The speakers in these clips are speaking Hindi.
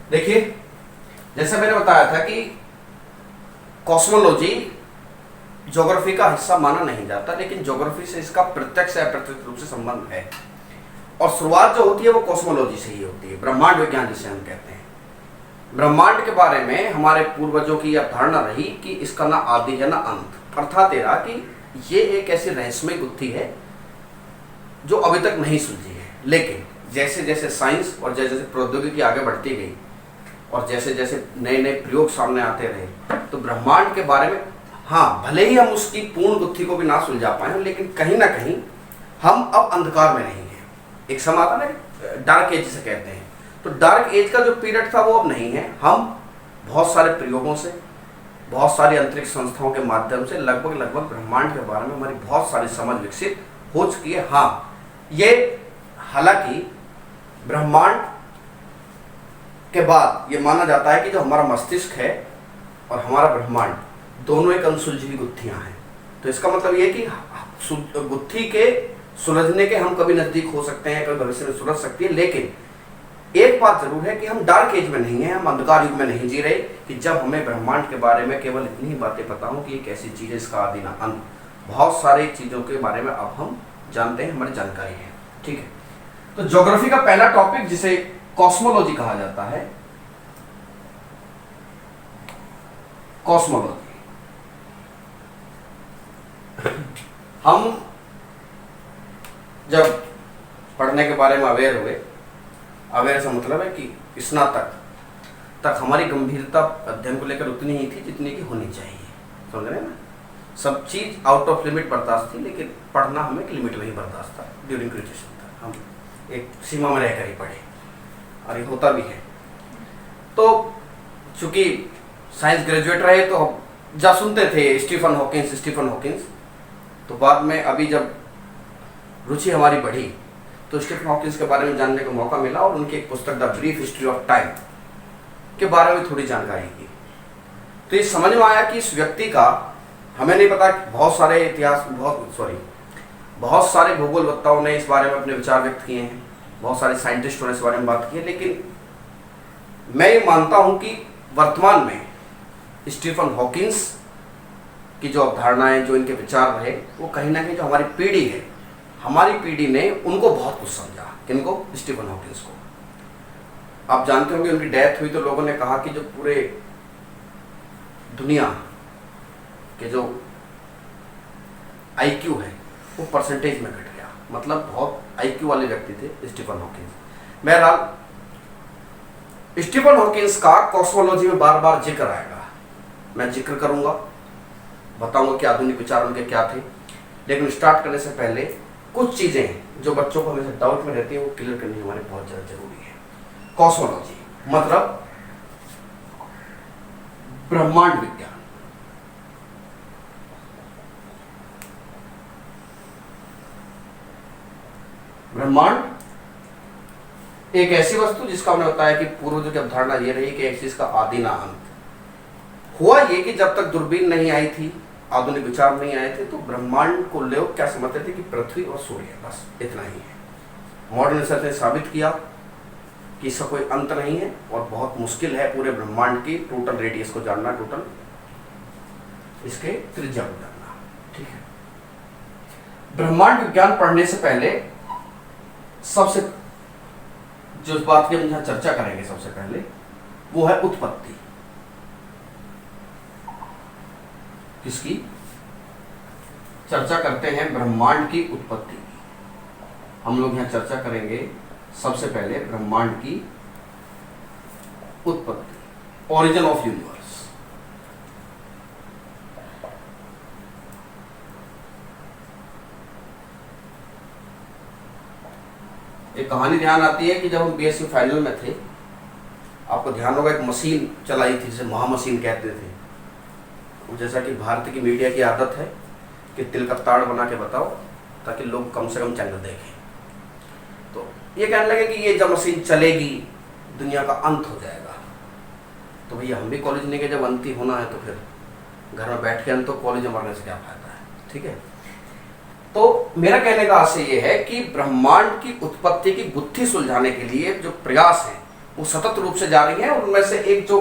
देखिए, जैसे मैंने बताया था कि कॉस्मोलॉजी ज्योग्राफी का हिस्सा माना नहीं जाता, लेकिन ज्योग्राफी से इसका प्रत्यक्ष या अप्रत्यक्ष रूप से संबंध है। और शुरुआत जो होती है वो कॉस्मोलॉजी से ही होती है, ब्रह्मांड विज्ञान जिसे हम कहते हैं। ब्रह्मांड के बारे में हमारे पूर्वजों की यह धारणा रही कि इसका ना आदि है ना अंत, अर्थात यह कि ये एक ऐसी रहस्यमय गुत्थी है जो अभी तक नहीं सुलझी है। लेकिन जैसे जैसे साइंस और जैसे जैसे प्रौद्योगिकी आगे बढ़ती गई और जैसे जैसे नए नए प्रयोग सामने आते रहे, तो ब्रह्मांड के बारे में हाँ, भले ही हम उसकी पूर्ण गुत्थी को भी ना सुलझा पाए, लेकिन कहीं ना कहीं हम अब अंधकार में नहीं हैं। एक समय आता ना, डार्क एज जिसे कहते हैं, तो डार्क एज का जो पीरियड था वो अब नहीं है। हम बहुत सारे प्रयोगों से, बहुत सारी अंतरिक्ष संस्थाओं के माध्यम से लगभग ब्रह्मांड के बारे में हमारी बहुत सारी समझ विकसित हो चुकी है। हाँ, ये हालांकि ब्रह्मांड के बाद ये माना जाता है कि जो हमारा मस्तिष्क है और हमारा ब्रह्मांड दोनों एक अनसुलझी हुई गुत्थियां हैं। तो इसका मतलब ये कि गुत्थी के सुलझने के हम कभी नजदीक हो सकते हैं, कभी भविष्य में सुलझ सकती है, लेकिन एक बात जरूर है कि हम डार्क एज में नहीं हैं, हम अंधकार युग में नहीं जी रहे कि जब हमें ब्रह्मांड के बारे में केवल इतनी ही बातें पता हो कि एक ऐसी चीज है इसका आदि ना अंत। बहुत सारी चीजों के बारे में अब हम जानते हैं, हमारी जानकारी है। ठीक है, तो ज्योग्राफी का पहला टॉपिक जिसे कॉस्मोलॉजी कहा जाता है, कॉस्मोलॉजी। हम जब पढ़ने के बारे में अवेयर हुए, अवेयर से मतलब है कि स्नातक तक हमारी गंभीरता अध्ययन को लेकर उतनी ही थी जितनी की होनी चाहिए, समझ रहे हैं ना। सब चीज आउट ऑफ लिमिट बर्दाश्त थी, लेकिन पढ़ना हमें एक लिमिट में ही बर्दाश्त था। ड्यूरिंग ग्रेजुएशन था हम एक सीमा में रहकर ही पढ़े, और ये होता भी है। तो चूंकि साइंस ग्रेजुएट रहे तो जा सुनते थे स्टीफन हॉकिंस। तो बाद में अभी जब रुचि हमारी बढ़ी तो स्टीफन हॉकिंस के बारे में जानने का मौका मिला और उनकी एक पुस्तक the brief history of time के बारे में थोड़ी जानकारी की। तो ये समझ में आया कि इस व्यक्ति का, हमें नहीं पता, बहुत सारे भूगोलवेत्ताओं ने इस बारे में अपने विचार व्यक्त किए हैं, बहुत सारे साइंटिस्टों ने इस बारे में बात की है, लेकिन मैं ये मानता हूं कि वर्तमान में स्टीफन हॉकिंस की जो अवधारणाएं, जो इनके विचार रहे, वो कहीं ना कहीं जो हमारी पीढ़ी है, हमारी पीढ़ी ने उनको बहुत कुछ समझा। किनको? स्टीफन हॉकिंस को। आप जानते होंगे उनकी डेथ हुई तो लोगों ने कहा कि जो पूरे दुनिया के जो आईक्यू है वो परसेंटेज में घट गया, मतलब बहुत आईक्यू वाले व्यक्ति थे स्टीफन हॉकिंस। बहरहाल स्टीफन हॉकिंस का कॉस्मोलॉजी में बार बार जिक्र आएगा, मैं जिक्र करूंगा, बताऊंगा कि आधुनिक विचार उनके क्या थे। लेकिन स्टार्ट करने से पहले कुछ चीजें जो बच्चों को हमेशा डाउट में रहती है वो क्लियर करनी हमारे बहुत ज्यादा जरूरी है। कॉस्मोलॉजी मतलब ब्रह्मांड विज्ञान। ब्रह्मांड एक ऐसी वस्तु जिसका हमने बताया कि पूर्वजों की अवधारणा ये रही कि एक चीज का आदि ना अंत। हुआ ये कि जब तक दूरबीन नहीं आई थी, आधुनिक विचार नहीं आए थे, तो ब्रह्मांड को लोग क्या समझते थे कि पृथ्वी और सूर्य, बस इतना ही है। मॉडर्न रिसर्च ने साबित किया कि इसका कोई अंत नहीं है और बहुत मुश्किल है पूरे ब्रह्मांड की टोटल रेडियस को जानना, टोटल इसके त्रिज्या को जानना। ठीक है, ब्रह्मांड विज्ञान पढ़ने से पहले सबसे जो बात की हम यहां चर्चा करेंगे सबसे पहले वो है उत्पत्ति। किसकी चर्चा करते हैं? ब्रह्मांड की उत्पत्ति की। हम लोग यहां चर्चा करेंगे सबसे पहले ब्रह्मांड की उत्पत्ति, ओरिजिन ऑफ यूनिवर्स। एक कहानी ध्यान आती है कि जब हम बीएससी फाइनल में थे, आपको ध्यान होगा एक मशीन चलाई थी जिसे महामशीन कहते थे। जैसा कि भारत की मीडिया की आदत है कि तिल का ताड़ बना के बताओ ताकि लोग कम से कम चैनल देखें। तो ये कहने लगे कि ये जब मशीन चलेगी दुनिया का अंत हो जाएगा। तो भैया हम भी कॉलेज नहीं गए, जब अंत ही होना है तो फिर घर में बैठ के अंत, तो कॉलेज में मरने से क्या फायदा है। ठीक है, तो मेरा कहने का आशय ये है कि ब्रह्मांड की उत्पत्ति की गुत्थी सुलझाने के लिए जो प्रयास है वो सतत रूप से जा रही हैं, और उनमें से एक जो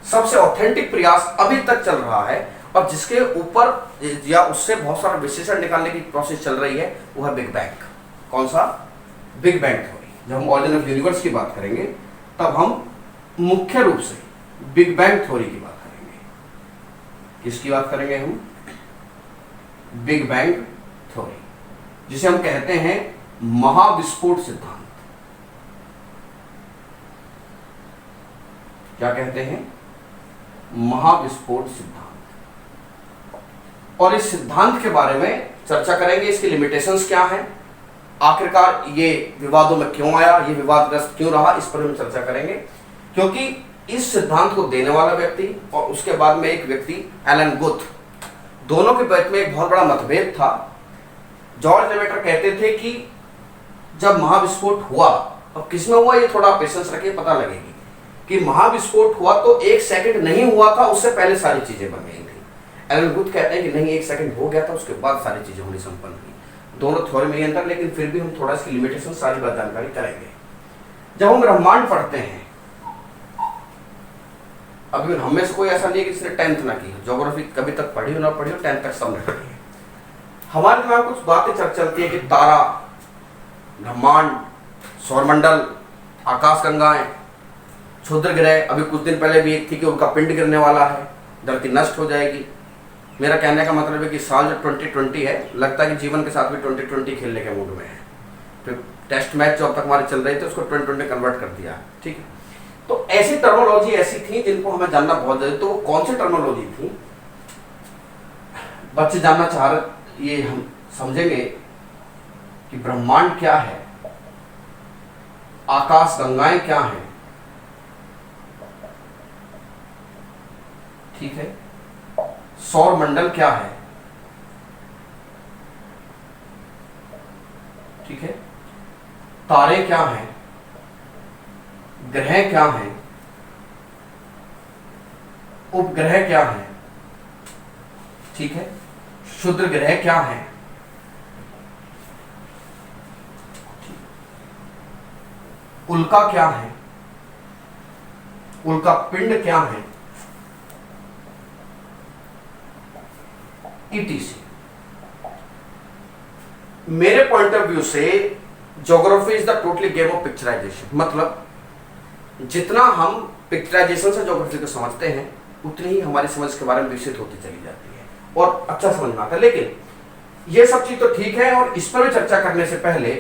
सबसे ऑथेंटिक प्रयास अभी तक चल रहा है और जिसके ऊपर या उससे बहुत सारा विश्लेषण निकालने की प्रोसेस चल रही है, वो है बिग बैंग। कौन सा? Big bang theory. जब हम ऑरिजिन ऑफ यूनिवर्स की बात करेंगे तब हम मुख्य रूप से बिग बैंग थ्योरी की बात करेंगे। किसकी बात करेंगे हम? बिग बैंग थ्योरी, जिसे हम कहते हैं महाविस्फोट सिद्धांत। क्या कहते हैं? महाविस्फोट सिद्धांत। और इस सिद्धांत के बारे में चर्चा करेंगे, इसकी लिमिटेशंस क्या हैं, आखिरकार ये विवादों में क्यों आया, ये विवादग्रस्त क्यों रहा, इस पर हम चर्चा करेंगे। क्योंकि इस सिद्धांत को देने वाला व्यक्ति और उसके बाद में एक व्यक्ति एलन गुथ, दोनों के बीच में एक बहुत बड़ा मतभेद था। जॉर्ज लेमेटर कहते थे कि जब महाविस्फोट हुआ, अब किसमें हुआ ये थोड़ा पेशेंस रखिए, पता लगेगी कि महाविस्फोट हुआ तो 1 सेकंड नहीं हुआ था, उससे पहले सारी चीजें बन गई थी। एलन गुथ कहते हैं कि नहीं, 1 सेकंड हो गया था, उसके बाद सारी चीजें होनी संपन्न हुई। दोनों थ्योरी में अंतर, लेकिन फिर भी हम थोड़ा इसकी लिमिटेशन सारी बात जानकारी करेंगे। जब हम ब्रह्मांड पढ़ते हैं, अभी हमें से कोई ऐसा नहीं है कि जिसने 10th ना की हो, ज्योग्राफी कभी तक पढ़ी हो ना पढ़ी हो, 10th तक सबने पढ़ी है। हमारे दिमाग में कुछ बातें चलती है कि तारा, ब्रह्मांड, सौरमंडल, आकाशगंगाएं, क्षुद्र ग्रह। अभी कुछ दिन पहले भी एक थी कि उनका पिंड गिरने वाला है, धरती नष्ट हो जाएगी। मेरा कहने का मतलब है कि साल जो 2020 है, लगता है कि जीवन के साथ भी 2020 खेलने के मूड में है। फिर टेस्ट मैच जो अब तक हमारे चल रहे थे उसको 2020 कन्वर्ट कर दिया, ठीक है। तो ऐसी टर्मोलॉजी ऐसी थी जिनको हमें जानना बहुत जरूरी। तो वो कौन सी टर्मोलॉजी थी, बच्चे जानना चाह रहे, ये हम समझेंगे कि ब्रह्मांड क्या है, आकाश गंगाएं क्या हैं, ठीक है, सौर मंडल क्या है, ठीक है, तारे क्या हैं, ग्रह क्या हैं, उपग्रह क्या हैं, ठीक है, क्षुद्र ग्रह क्या हैं, उल्का क्या है, उल्का पिंड क्या है, ईटीसी। मेरे पॉइंट ऑफ व्यू से geography is the totally game of picturization. मतलब जितना हम पिक्चराइजेशन से ज्योग्राफी को समझते हैं, उतनी ही हमारी समझ के बारे में विकसित होती चली जाती है और अच्छा समझ में आता है। लेकिन ये सब चीज तो ठीक है, और इस पर भी चर्चा करने से पहले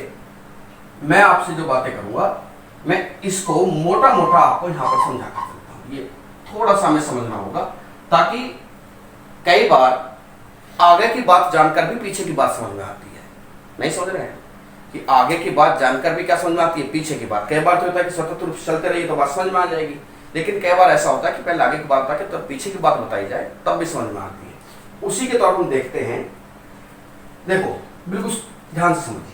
मैं आपसे जो बातें करूंगा, मैं इसको मोटा मोटा आपको यहां पर समझा कर चलता हूं। ये थोड़ा सा हमें समझना होगा, ताकि कई बार आगे की बात जानकर भी पीछे की बात समझ में आती है। नहीं समझ रहे हैं कि आगे की बात जानकर भी क्या समझ में आती है, पीछे की बात। कई बार तो होता है कि सतत रूप से चलते रहिए तो बात समझ में आ जाएगी, लेकिन कई बार ऐसा होता है कि पहले आगे की बात बता के तब पीछे की बात बताई जाए, तब भी समझ में आती है। उसी के तौर पर हम देखते हैं। देखो बिल्कुल ध्यान से समझिए,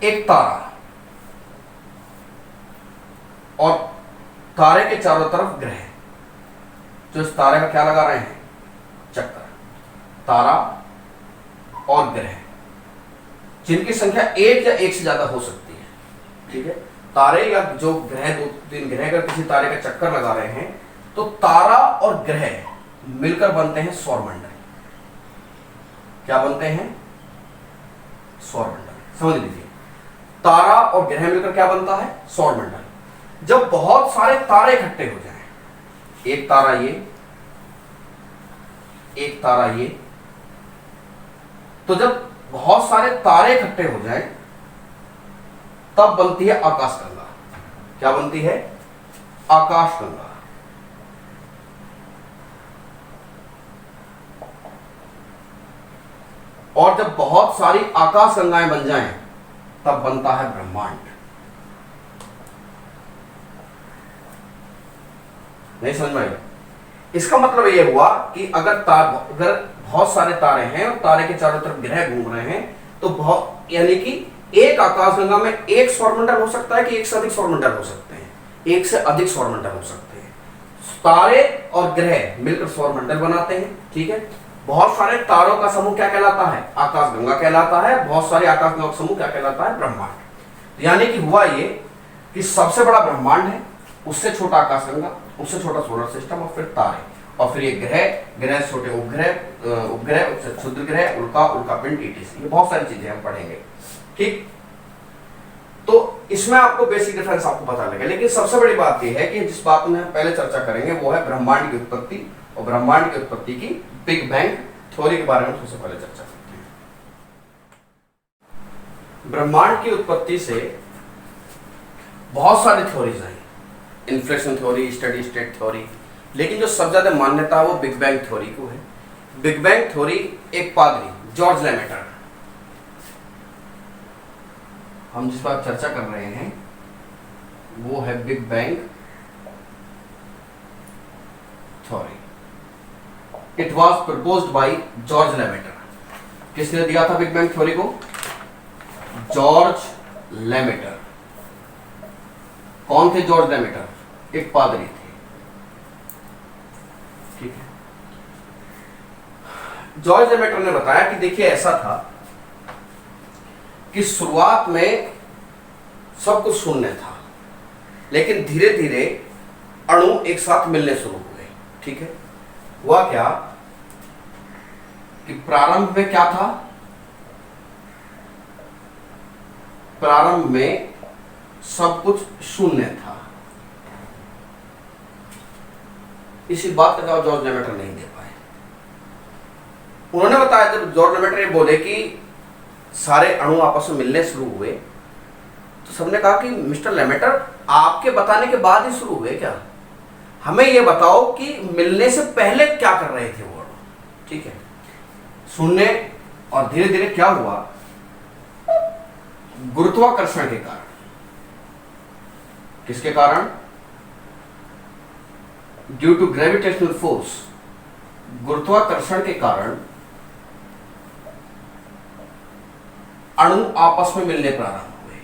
एक तारा और तारे के चारों तरफ ग्रह, जो इस तारे का क्या लगा रहे हैं, चक्कर। तारा और ग्रह जिनकी संख्या 1 या 1 से ज्यादा हो सकती है, ठीक है। तारे या जो ग्रह, 2-3 ग्रह अगर किसी तारे का चक्कर लगा रहे हैं, तो तारा और ग्रह मिलकर बनते हैं सौरमंडल। क्या बनते हैं? सौरमंडल। समझ लीजिए, तारा और ग्रह मिलकर क्या बनता है? सौरमंडल। जब बहुत सारे तारे इकट्ठे हो जाएं, एक तारा ये, एक तारा ये, तो जब बहुत सारे तारे इकट्ठे हो जाएं, तब बनती है आकाशगंगा। क्या बनती है? आकाशगंगा। और जब बहुत सारी आकाशगंगाएं बन जाएं, तब बनता है ब्रह्मांड। नहीं समझ में आया? इसका मतलब ये हुआ कि अगर बहुत सारे तारे हैं और तारे के चारों तरफ ग्रह घूम रहे हैं, तो बहुत, यानी कि एक आकाशगंगा में एक सौरमंडल हो सकता है कि एक से अधिक सौरमंडल हो सकते हैं, एक से अधिक सौरमंडल हो सकते हैं। तारे और ग्रह मिलकर सौरमंडल बनाते हैं, ठीक है। बहुत सारे तारों का समूह क्या कहलाता है? आकाशगंगा कहलाता है। बहुत सारे आकाशगंगा का समूह क्या कहलाता है? ब्रह्मांड। यानी कि हुआ ये कि सबसे बड़ा ब्रह्मांड है, उससे छोटा आकाशगंगा, उससे छोटा सोलर सिस्टम और फिर तारे, और फिर ये ग्रह से छोटे उपग्रह उससे क्षुद्र ग्रह, उल्का, उल्का पिंड, ETC, ये बहुत सारी चीजें हम पढ़ेंगे। ठीक, तो इसमें आपको बेसिक डिफरेंस आपको पता लगेगा। लेकिन सबसे बड़ी बात यह है कि जिस बात में पहले चर्चा करेंगे वो है ब्रह्मांड की उत्पत्ति, और ब्रह्मांड की उत्पत्ति की बिग बैंग थ्योरी के बारे में सबसे पहले चर्चा करते हैं। ब्रह्मांड की उत्पत्ति से बहुत सारी थ्योरीज आई, inflation theory, study state theory, लेकिन जो सबसे ज्यादा मान्यता है वो बिग बैंग थ्योरी को है। बिग बैंग थ्योरी एक पादरी जॉर्ज लेमेटर, हम जिस बात चर्चा कर रहे हैं वो है big bang theory. It was proposed by George Lemaitre. किसने दिया था बिग बैंग थ्योरी को? George Lemaitre. कौन थे जॉर्ज लेमेटर? एक पादरी थे। ठीक है, जॉर्ज लेमेटर ने बताया कि देखिए ऐसा था कि शुरुआत में सब कुछ शून्य था, लेकिन धीरे धीरे अणु एक साथ मिलने शुरू हुए। ठीक है, हुआ क्या कि प्रारंभ में क्या था? प्रारंभ में सब कुछ शून्य था। इसी बात का जवाब जॉर्ज लेमेटर नहीं दे पाए। उन्होंने बताया, जब जॉर्ज लेमेटर ये बोले कि सारे अणु आपस में मिलने शुरू हुए, तो सबने कहा कि मिस्टर लेमेटर, आपके बताने के बाद ही शुरू हुए क्या? हमें यह बताओ कि मिलने से पहले क्या कर रहे थे वो अणु। ठीक है, शून्य और धीरे धीरे क्या हुआ? गुरुत्वाकर्षण के कारण। किसके कारण? ड्यू टू ग्रेविटेशनल फोर्स, गुरुत्वाकर्षण के कारण अणु आपस में मिलने प्रारंभ हुए।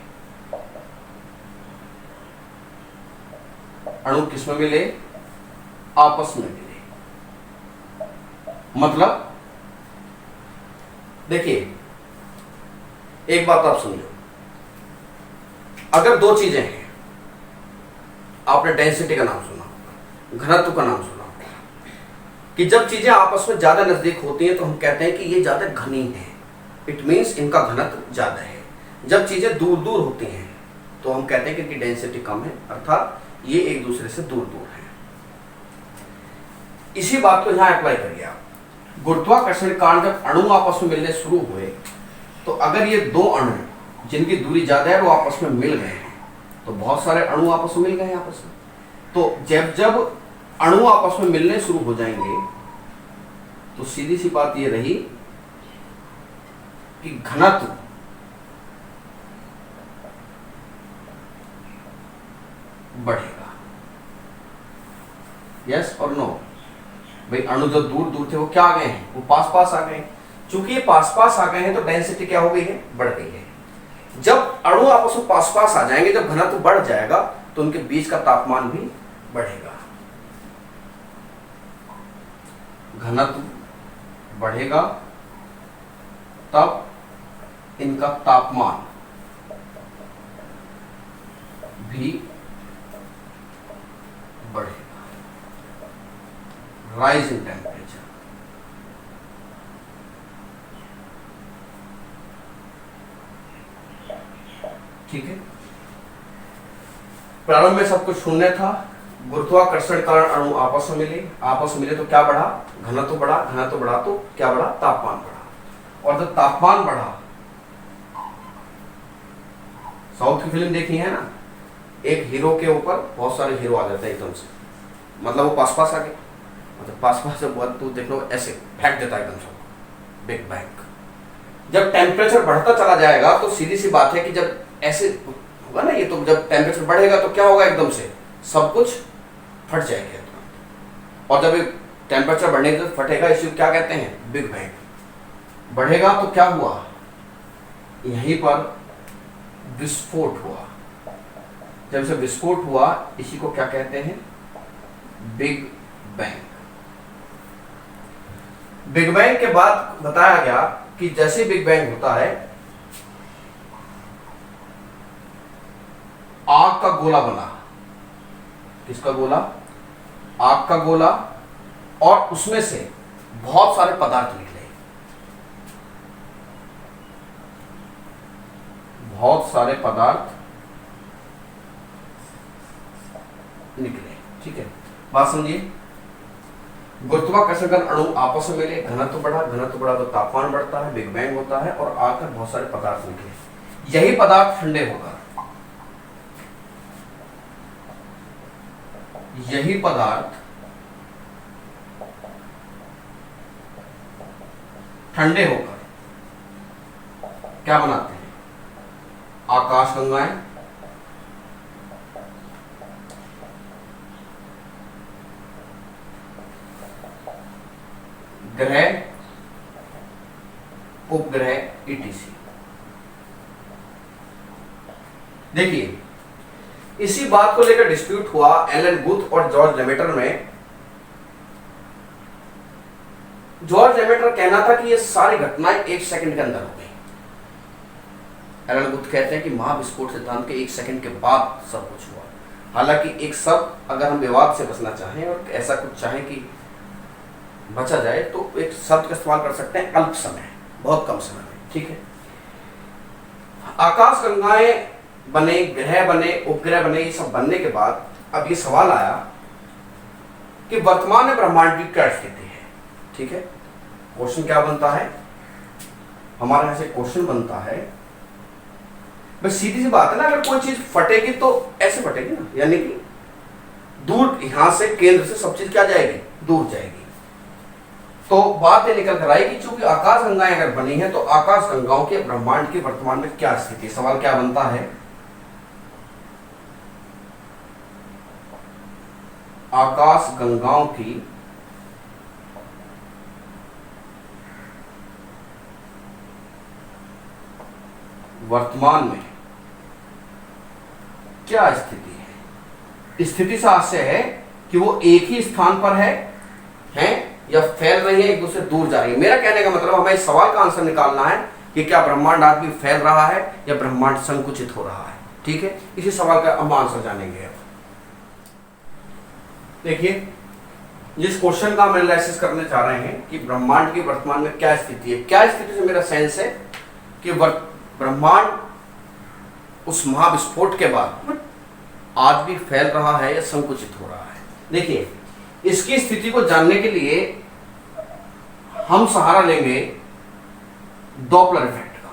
अणु किसमें मिले? आपस में मिले। मतलब देखिए, एक बात आप समझो, अगर दो चीजें हैं, आपने डेंसिटी का नाम सुना, घनत्व का नाम सुना, कि जब चीजें आपस में ज्यादा नजदीक होती हैं तो हम कहते हैं कि ये ज्यादा घनी है, इट मीन्स इनका घनत्व ज्यादा है। जब चीजें दूर दूर होती हैं तो हम कहते हैं कि इनकी डेंसिटी कम है, अर्थात ये एक दूसरे से दूर दूर है। इसी बात को यहां अप्लाई करिए आप। गुरुत्वाकर्षण के कारण जब अणु आपस में मिलने शुरू हुए, तो अगर ये दो अणु जिनकी दूरी ज्यादा है वो आपस में मिल गए हैं, तो बहुत सारे अणु आपस में मिल गए हैं आपस में। तो जब जब अणु आपस में मिलने शुरू हो जाएंगे तो सीधी सी बात ये रही कि घनत्व बढ़ेगा। यस और नो? भाई अणु जो दूर दूर थे वो क्या आ गए हैं? वो पास पास आ गए। चूंकि ये पास पास आ गए हैं तो डेंसिटी क्या हो गई है? बढ़ गई है। जब अणु आपस में पास पास आ जाएंगे, जब घनत्व बढ़ जाएगा तो उनके बीच का तापमान भी बढ़ेगा। घनत्व बढ़ेगा तब इनका तापमान भी बढ़ेगा। Rise in temperature. ठीक है, प्रारंभ में सब कुछ शून्य था, गुरुत्वाकर्षण कारण अणु आपस में मिले तो क्या बढ़ा? घनत्व बढ़ा। घनत्व बढ़ा तो क्या बढ़ा? तापमान बढ़ा। और जब तापमान बढ़ा, साउथ की फिल्म देखी है ना, एक हीरो के ऊपर बहुत सारे हीरो आ जाते हैं एकदम से, मतलब वो पास पास आ गए, मतलब पास पास से बहुत तो देख लो ऐसे फेंक देता है एकदम से, बिग बैंग। जब टेम्परेचर बढ़ता चला जाएगा तो सीधी सी बात है कि जब ऐसे होगा ना ये, तो जब टेम्परेचर बढ़ेगा तो क्या होगा? एकदम से सब कुछ फट जाएगा। और जब टेम्परेचर बढ़ने से फटेगा, इसे क्या कहते हैं? Big bang. बढ़ेगा तो क्या हुआ? यहीं पर विस्फोट हुआ। जब इसे विस्फोट हुआ, इसी को क्या कहते हैं? Big bang. बिग बैंग के बाद बताया गया कि जैसे बिग बैंग होता है आग का गोला बना। किसका गोला? आग का गोला, और उसमें से बहुत सारे पदार्थ निकले, बहुत सारे पदार्थ निकले। ठीक है, बात समझिए। गुरुत्वाकर्षण का अणु आपस में मिले, घनत्व बढ़ा, घनत्व बढ़ा तो तापमान बढ़ता है, बिग बैंग होता है, और आकर बहुत सारे पदार्थ निकले। यही पदार्थ ठंडे होकर, यही पदार्थ ठंडे होकर क्या बनाते हैं? आकाश गंगाएं, ग्रह, उपग्रह, ईटीसी। देखिए, इसी बात को लेकर डिस्प्यूट हुआ एलन गुथ और जॉर्ज लेमेटर में। जॉर्ज लेमेटर कहना था कि ये सारी घटनाएं 1 सेकंड के अंदर हो गई। एलन गुथ कहते हैं कि महाविस्फोट सिद्धांत के 1 सेकंड के बाद सब कुछ हुआ। हालांकि एक शब्द, अगर हम विवाद से बचना चाहें और ऐसा कुछ चाहें कि बचा जाए, तो एक शब्द का इस्तेमाल कर सकते हैं, अल्प समय, बहुत कम समय में। ठीक है, आकाश गंगाएं बने, ग्रह बने, उपग्रह बने, ये सब बनने के बाद अब ये सवाल आया कि वर्तमान में ब्रह्मांड की क्या स्थिति है। ठीक है, क्वेश्चन क्या बनता है हमारे यहां से? क्वेश्चन बनता है, बस सीधी सी बात है ना, अगर कोई चीज फटेगी तो ऐसे फटेगी ना, यानी कि दूर, यहां से केंद्र से सब चीज क्या जाएगी? दूर जाएगी। तो बात ये निकल कर आई कि चूंकि आकाश गंगाएं अगर बनी है तो आकाश गंगाओं के ब्रह्मांड की वर्तमान में क्या स्थिति? सवाल क्या बनता है? आकाश गंगाओं की वर्तमान में क्या स्थिति है? स्थिति से आशय है कि वो एक ही स्थान पर है या फैल रही है, एक दूसरे दूर जा रही है। मेरा कहने का मतलब, हमें इस सवाल का आंसर निकालना है कि क्या ब्रह्मांड आज भी फैल रहा है या ब्रह्मांड संकुचित हो रहा है। ठीक है, इसी सवाल का हम आंसर जानेंगे। अब देखिए, जिस क्वेश्चन का हम एनालिसिस करने जा रहे हैं कि ब्रह्मांड की वर्तमान में क्या स्थिति है, क्या स्थिति से मेरा सेंस है कि ब्रह्मांड उस महाविस्फोट के बाद आज भी फैल रहा है या संकुचित हो रहा है। देखिए, इसकी स्थिति को जानने के लिए हम सहारा लेंगे डॉपलर इफेक्ट का।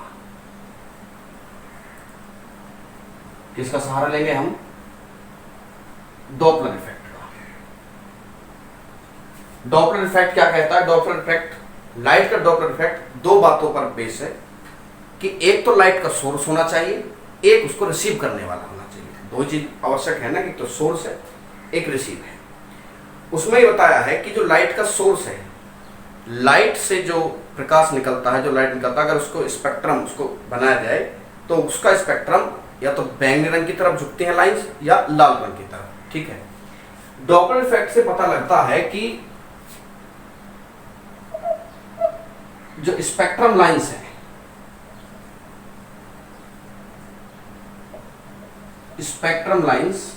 किसका सहारा लेंगे हम? डॉपलर इफेक्ट का। डॉपलर इफेक्ट क्या कहता है? डॉपलर इफेक्ट, लाइट का डॉपलर इफेक्ट दो बातों पर बेस है कि एक तो लाइट का सोर्स होना चाहिए, एक उसको रिसीव करने वाला होना चाहिए। दो चीज आवश्यक है ना, कि तो सोर्स है, एक रिसीव है। उसमें ये बताया है कि जो लाइट का सोर्स है, लाइट से जो प्रकाश निकलता है, जो लाइट निकलता है, अगर उसको स्पेक्ट्रम उसको बनाया जाए तो उसका स्पेक्ट्रम या तो बैंगनी रंग की तरफ झुकते हैं लाइंस, या लाल रंग की तरफ। ठीक है, डॉपलर इफेक्ट से पता लगता है कि जो स्पेक्ट्रम लाइंस है, स्पेक्ट्रम लाइंस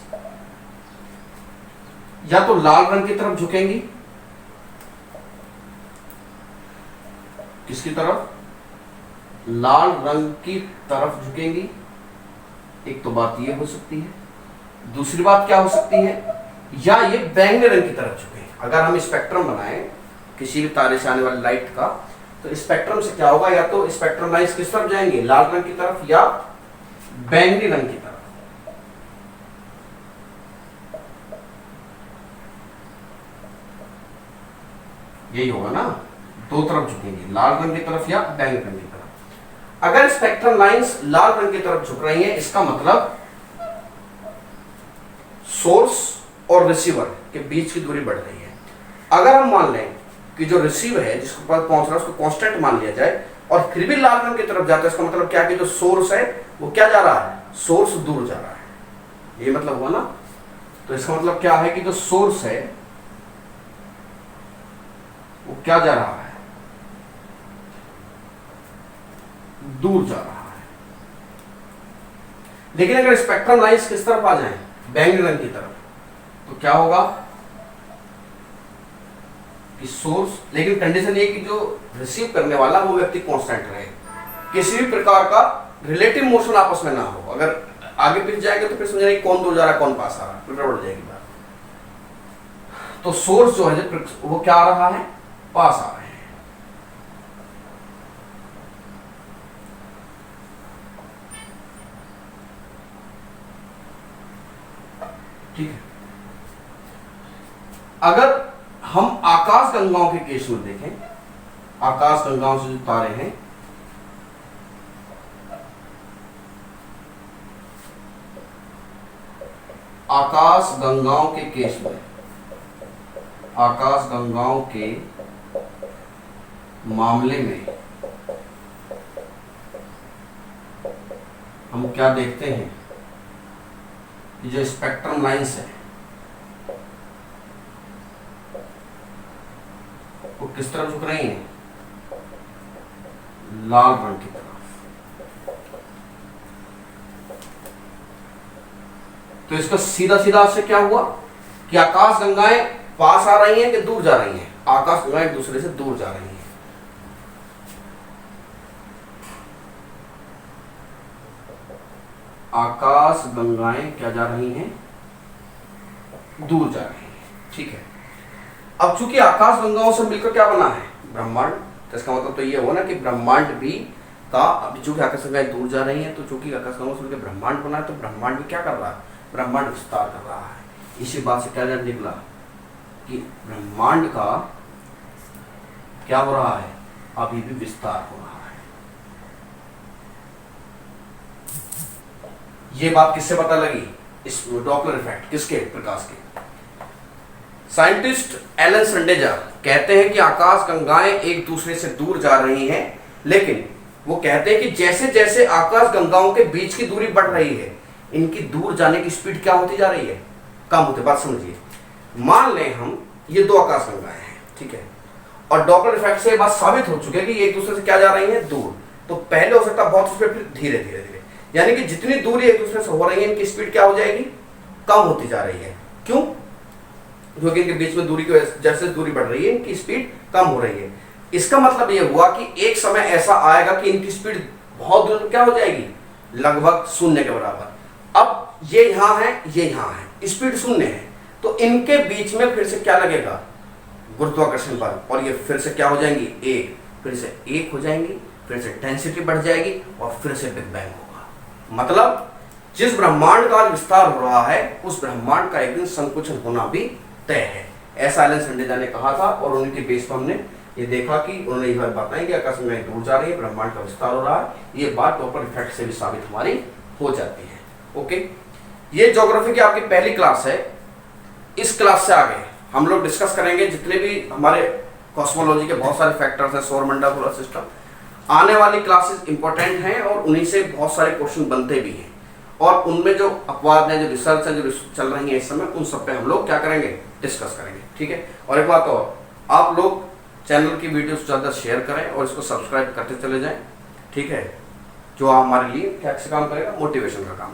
या तो लाल रंग की तरफ झुकेंगी। किसकी तरफ? लाल रंग की तरफ झुकेंगी। एक तो बात ये हो सकती है। दूसरी बात क्या हो सकती है? या ये बैंगनी रंग की तरफ झुके। अगर हम स्पेक्ट्रम बनाएं किसी भी तारे से आने वाली लाइट का, तो स्पेक्ट्रम से क्या होगा? या तो स्पेक्ट्रम लाइंस किस तरफ जाएंगे? लाल रंग की तरफ या बैंगनी रंग की तरफ। यही होगा ना, दो तरफ झुकेंगे, लाल रंग की तरफ या बैंगनी रंग की तरफ। अगर स्पेक्ट्रम लाइंस लाल रंग की तरफ झुक रही हैं, इसका मतलब सोर्स और रिसीवर के बीच की दूरी बढ़ रही है। अगर हम मान लें कि जो रिसीव है, जिसके पास पहुंच रहा है, उसको कांस्टेंट मान लिया जाए और फिर भी लाल रंग की तरफ जाता है, इसका मतलब क्या कि जो सोर्स है वो क्या जा रहा है? सोर्स दूर जा रहा है। ये मतलब हुआ ना। तो इसका मतलब क्या है कि जो सोर्स है वो क्या जा रहा है? दूर जा रहा है। लेकिन अगर स्पेक्ट्रम लाइंस किस तरफ आ जाएं, बैंगनी रंग की तरफ, तो क्या होगा कि सोर्स, लेकिन कंडीशन ये कि जो रिसीव करने वाला वो व्यक्ति कांस्टेंट रहे, किसी भी प्रकार का रिलेटिव मोशन आपस में ना हो। अगर आगे पीछे जाएगा तो फिर समझेंगे कौन दूर जा रहा है कौन पास आ रहा है, फिर गड़बड़ जाएगी बात। तो सोर्स जो है वो क्या आ रहा है, पास आ रहे हैं। ठीक है। अगर हम आकाश गंगाओं के केस में देखें, आकाश गंगाओं से जो तारे हैं, आकाश गंगाओं के केस में, आकाश गंगाओं के मामले में हम क्या देखते हैं कि जो स्पेक्ट्रम लाइंस है वो किस तरफ झुक रही हैं, लाल रंग की तरफ। तो इसका सीधा सीधा से क्या हुआ कि आकाश गंगाएं पास आ रही हैं कि दूर जा रही हैं, आकाश गंगाएं एक दूसरे से दूर जा रही हैं। आकाश गंगाएं क्या जा रही हैं, दूर जा रही हैं। ठीक है। अब चूंकि आकाश गंगाओं से मिलकर क्या बना है, ब्रह्मांड, तो इसका मतलब तो ये हुआ ना कि ब्रह्मांड भी का, अभी चूंकि आकाश गंगाएं दूर जा रही हैं तो चूंकि आकाश गंगाओं से मिलकर ब्रह्मांड बना है, तो ब्रह्मांड भी क्या कर रहा है, ब्रह्मांड विस्तार कर रहा है। इसी बात से क्या निकला कि ब्रह्मांड का क्या हो रहा है, अभी भी विस्तार हो रहा है। ये बात किससे पता लगी, इस डॉपलर इफेक्ट, किसके, प्रकाश के। साइंटिस्ट एलन संडेजा कहते हैं कि आकाश गंगाएं एक दूसरे से दूर जा रही हैं, लेकिन वो कहते हैं कि जैसे जैसे आकाश गंगाओं के बीच की दूरी बढ़ रही है, इनकी दूर जाने की स्पीड क्या होती जा रही है, कम होती। बात समझिए, मान लें हम ये दो आकाश गंगाएं हैं, ठीक है, और डॉपलर इफेक्ट से बात साबित हो चुकी है कि ये एक दूसरे से क्या जा रही है, दूर। तो पहले हो सकता है बहुत स्पीड, फिर धीरे धीरे धीरे, यानी कि जितनी दूरी एक दूसरे से हो रही है, इनकी स्पीड क्या हो जाएगी, कम होती जा रही है। क्यों, क्योंकि इनके बीच में दूरी की वजह, जैसे दूरी बढ़ रही है इनकी स्पीड कम हो रही है। इसका मतलब यह हुआ कि एक समय ऐसा आएगा कि इनकी स्पीड बहुत दूर क्या हो जाएगी, लगभग शून्य के बराबर। अब ये यहां है, ये यहां है, स्पीड शून्य है, तो इनके बीच में फिर से क्या लगेगा, गुरुत्वाकर्षण बल, और ये फिर से क्या हो जाएंगी, एक, फिर से एक हो जाएंगी, फिर से डेंसिटी बढ़ जाएगी और फिर से बिग बैंग होगा। मतलब जिस ब्रह्मांड का विस्तार हो रहा है उस ब्रह्मांड का एक दिन संकुचन होना भी तय है, ऐसा एलन संडेजा ने कहा था। और उनके बेस पर हमने ये देखा कि उन्होंने ये बात बताई कि आकाश में दूर जा रही है, ब्रह्मांड का विस्तार हो रहा है। ये बात डॉपलर इफेक्ट से भी साबित हमारी हो जाती है। ओके, ये ज्योग्राफी की आपकी पहली क्लास है। इस क्लास से आगे हम लोग डिस्कस करेंगे जितने भी हमारे कॉस्मोलॉजी के बहुत सारे फैक्टर्स हैं, सौरमंडल, सोलर सिस्टम। आने वाली क्लासेस इंपॉर्टेंट हैं और उन्हीं से बहुत सारे क्वेश्चन बनते भी हैं, और उनमें जो अपवाद हैं, जो रिसर्च है, जो चल रही है इस समय, उन सब पे हम लोग क्या करेंगे, डिस्कस करेंगे। ठीक है। और एक बात और, आप लोग चैनल की वीडियोस ज़्यादा शेयर करें और इसको सब्सक्राइब करते चले जाएं। ठीक है, जो हमारे लिए क्या काम करेगा, मोटिवेशन का काम।